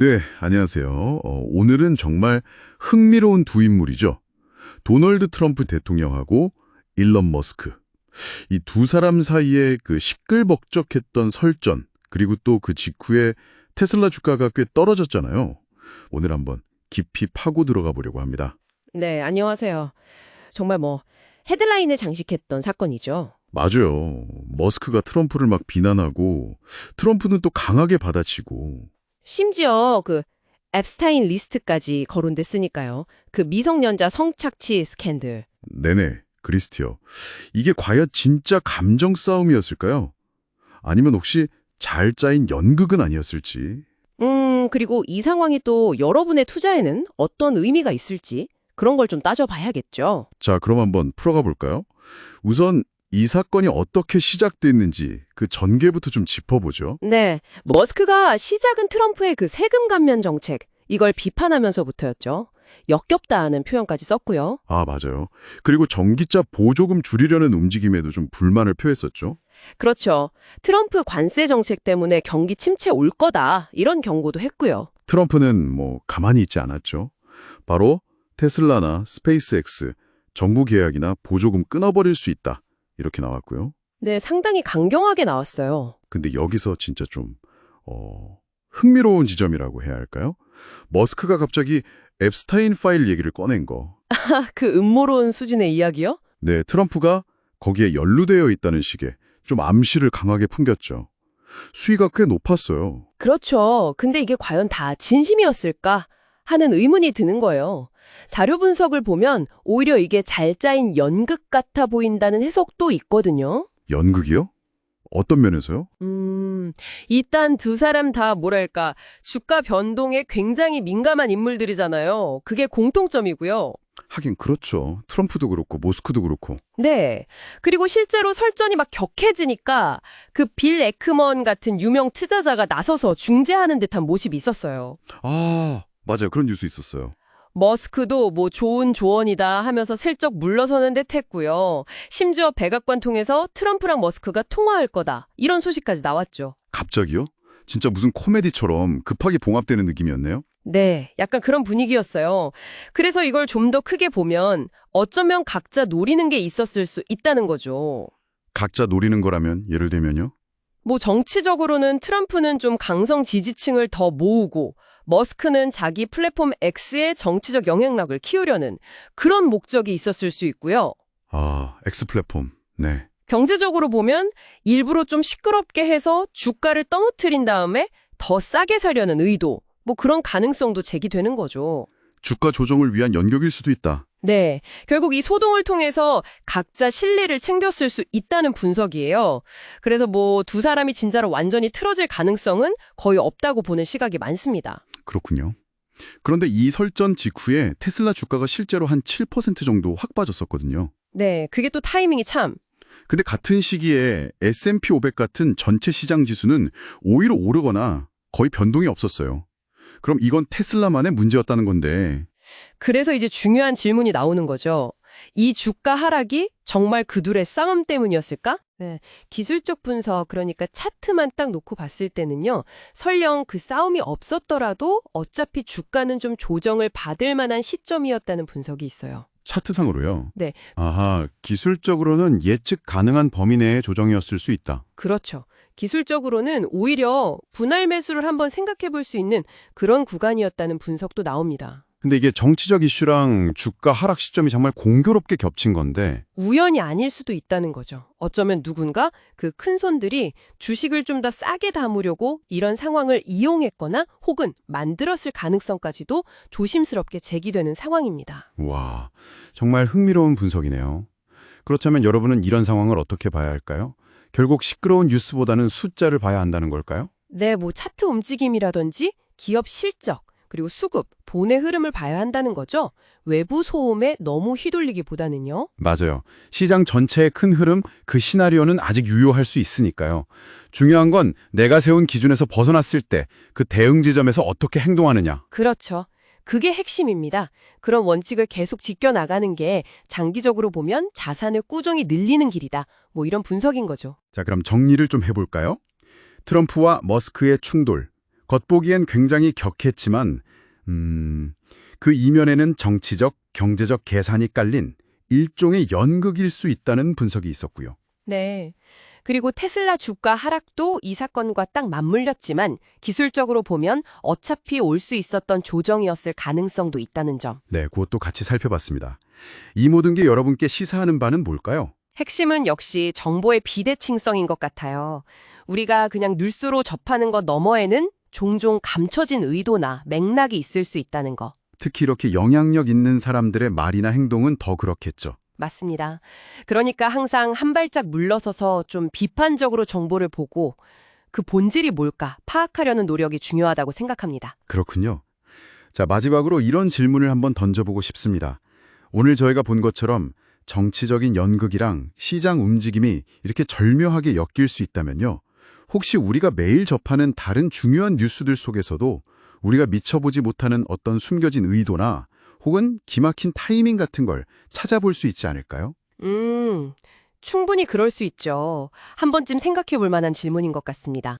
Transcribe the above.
네, 안녕하세요. 오늘은 정말 흥미로운 두 인물이죠. 도널드 트럼프 대통령하고 일론 머스크. 이 두 사람 사이에 그 시끌벅적했던 설전, 그리고 또 그 직후에 테슬라 주가가 꽤 떨어졌잖아요. 오늘 한번 깊이 파고 들어가 보려고 합니다. 네, 안녕하세요. 정말 헤드라인을 장식했던 사건이죠. 맞아요. 머스크가 트럼프를 막 비난하고 트럼프는 또 강하게 받아치고. 심지어 앱스타인 리스트까지 거론됐으니까요. 그 미성년자 성착취 스캔들. 네네, 그리스티요. 이게 과연 진짜 감정 싸움이었을까요? 아니면 혹시 잘 짜인 연극은 아니었을지? 그리고 이 상황이 또 여러분의 투자에는 어떤 의미가 있을지 그런 걸 좀 따져봐야겠죠. 자, 그럼 한번 풀어가 볼까요? 우선 이 사건이 어떻게 시작됐는지 그 전개부터 좀 짚어보죠. 네, 머스크가 시작은 트럼프의 그 세금 감면 정책, 이걸 비판하면서부터였죠. 역겹다는 표현까지 썼고요. 아, 맞아요. 그리고 전기차 보조금 줄이려는 움직임에도 좀 불만을 표했었죠. 그렇죠. 트럼프 관세 정책 때문에 경기 침체 올 거다, 이런 경고도 했고요. 트럼프는 가만히 있지 않았죠. 바로 테슬라나 스페이스X, 정부 계약이나 보조금 끊어버릴 수 있다. 이렇게 나왔고요. 네, 상당히 강경하게 나왔어요. 근데 여기서 진짜 좀 흥미로운 지점이라고 해야 할까요? 머스크가 갑자기 앱스타인 파일 얘기를 꺼낸 거. 그 음모론 수준의 이야기요? 네, 트럼프가 거기에 연루되어 있다는 식의 좀 암시를 강하게 풍겼죠. 수위가 꽤 높았어요. 그렇죠. 근데 이게 과연 다 진심이었을까 하는 의문이 드는 거예요. 자료 분석을 보면 오히려 이게 잘 짜인 연극 같아 보인다는 해석도 있거든요. 연극이요? 어떤 면에서요? 일단 두 사람 다 주가 변동에 굉장히 민감한 인물들이잖아요. 그게 공통점이고요. 하긴 그렇죠. 트럼프도 그렇고 모스크도 그렇고. 네. 그리고 실제로 설전이 막 격해지니까 그 빌 에크먼 같은 유명 투자자가 나서서 중재하는 듯한 모습이 있었어요. 아, 맞아요. 그런 뉴스 있었어요. 머스크도 좋은 조언이다 하면서 슬쩍 물러서는 듯 했고요. 심지어 백악관 통해서 트럼프랑 머스크가 통화할 거다. 이런 소식까지 나왔죠. 갑자기요? 진짜 무슨 코미디처럼 급하게 봉합되는 느낌이었네요. 네, 약간 그런 분위기였어요. 그래서 이걸 좀 더 크게 보면 어쩌면 각자 노리는 게 있었을 수 있다는 거죠. 각자 노리는 거라면 예를 들면요? 정치적으로는 트럼프는 좀 강성 지지층을 더 모으고 머스크는 자기 플랫폼 X의 정치적 영향력을 키우려는 그런 목적이 있었을 수 있고요. 아, X 플랫폼. 네. 경제적으로 보면 일부러 좀 시끄럽게 해서 주가를 떠무트린 다음에 더 싸게 사려는 의도, 그런 가능성도 제기되는 거죠. 주가 조정을 위한 연격일 수도 있다. 네, 결국 이 소동을 통해서 각자 실리를 챙겼을 수 있다는 분석이에요. 그래서 두 사람이 진짜로 완전히 틀어질 가능성은 거의 없다고 보는 시각이 많습니다. 그렇군요. 그런데 이 설전 직후에 테슬라 주가가 실제로 한 7% 정도 확 빠졌었거든요. 네, 그게 또 타이밍이 참. 근데 같은 시기에 S&P 500 같은 전체 시장 지수는 오히려 오르거나 거의 변동이 없었어요. 그럼 이건 테슬라만의 문제였다는 건데. 그래서 이제 중요한 질문이 나오는 거죠. 이 주가 하락이 정말 그 둘의 싸움 때문이었을까? 네, 기술적 분석, 그러니까 차트만 딱 놓고 봤을 때는요. 설령 그 싸움이 없었더라도 어차피 주가는 좀 조정을 받을 만한 시점이었다는 분석이 있어요. 차트상으로요? 네. 아하, 기술적으로는 예측 가능한 범위 내의 조정이었을 수 있다. 그렇죠. 기술적으로는 오히려 분할 매수를 한번 생각해 볼 수 있는 그런 구간이었다는 분석도 나옵니다. 근데 이게 정치적 이슈랑 주가 하락 시점이 정말 공교롭게 겹친 건데. 우연이 아닐 수도 있다는 거죠. 어쩌면 누군가 그 큰 손들이 주식을 좀 더 싸게 담으려고 이런 상황을 이용했거나 혹은 만들었을 가능성까지도 조심스럽게 제기되는 상황입니다. 와, 정말 흥미로운 분석이네요. 그렇다면 여러분은 이런 상황을 어떻게 봐야 할까요? 결국 시끄러운 뉴스보다는 숫자를 봐야 한다는 걸까요? 네, 차트 움직임이라든지 기업 실적, 그리고 수급, 본의 흐름을 봐야 한다는 거죠. 외부 소음에 너무 휘둘리기보다는요. 맞아요. 시장 전체의 큰 흐름, 그 시나리오는 아직 유효할 수 있으니까요. 중요한 건 내가 세운 기준에서 벗어났을 때 그 대응 지점에서 어떻게 행동하느냐. 그렇죠. 그게 핵심입니다. 그런 원칙을 계속 지켜나가는 게 장기적으로 보면 자산을 꾸준히 늘리는 길이다. 이런 분석인 거죠. 자, 그럼 정리를 좀 해볼까요? 트럼프와 머스크의 충돌, 겉보기엔 굉장히 격했지만 그 이면에는 정치적, 경제적 계산이 깔린 일종의 연극일 수 있다는 분석이 있었고요. 네. 그리고 테슬라 주가 하락도 이 사건과 딱 맞물렸지만 기술적으로 보면 어차피 올 수 있었던 조정이었을 가능성도 있다는 점. 네, 그것도 같이 살펴봤습니다. 이 모든 게 여러분께 시사하는 바는 뭘까요? 핵심은 역시 정보의 비대칭성인 것 같아요. 우리가 그냥 뉴스로 접하는 것 너머에는 종종 감춰진 의도나 맥락이 있을 수 있다는 거. 특히 이렇게 영향력 있는 사람들의 말이나 행동은 더 그렇겠죠. 맞습니다. 그러니까 항상 한 발짝 물러서서 좀 비판적으로 정보를 보고 그 본질이 뭘까 파악하려는 노력이 중요하다고 생각합니다. 그렇군요. 자, 마지막으로 이런 질문을 한번 던져보고 싶습니다. 오늘 저희가 본 것처럼 정치적인 연극이랑 시장 움직임이 이렇게 절묘하게 엮일 수 있다면요. 혹시 우리가 매일 접하는 다른 중요한 뉴스들 속에서도 우리가 미처보지 못하는 어떤 숨겨진 의도나 혹은 기막힌 타이밍 같은 걸 찾아볼 수 있지 않을까요? 충분히 그럴 수 있죠. 한 번쯤 생각해 볼 만한 질문인 것 같습니다.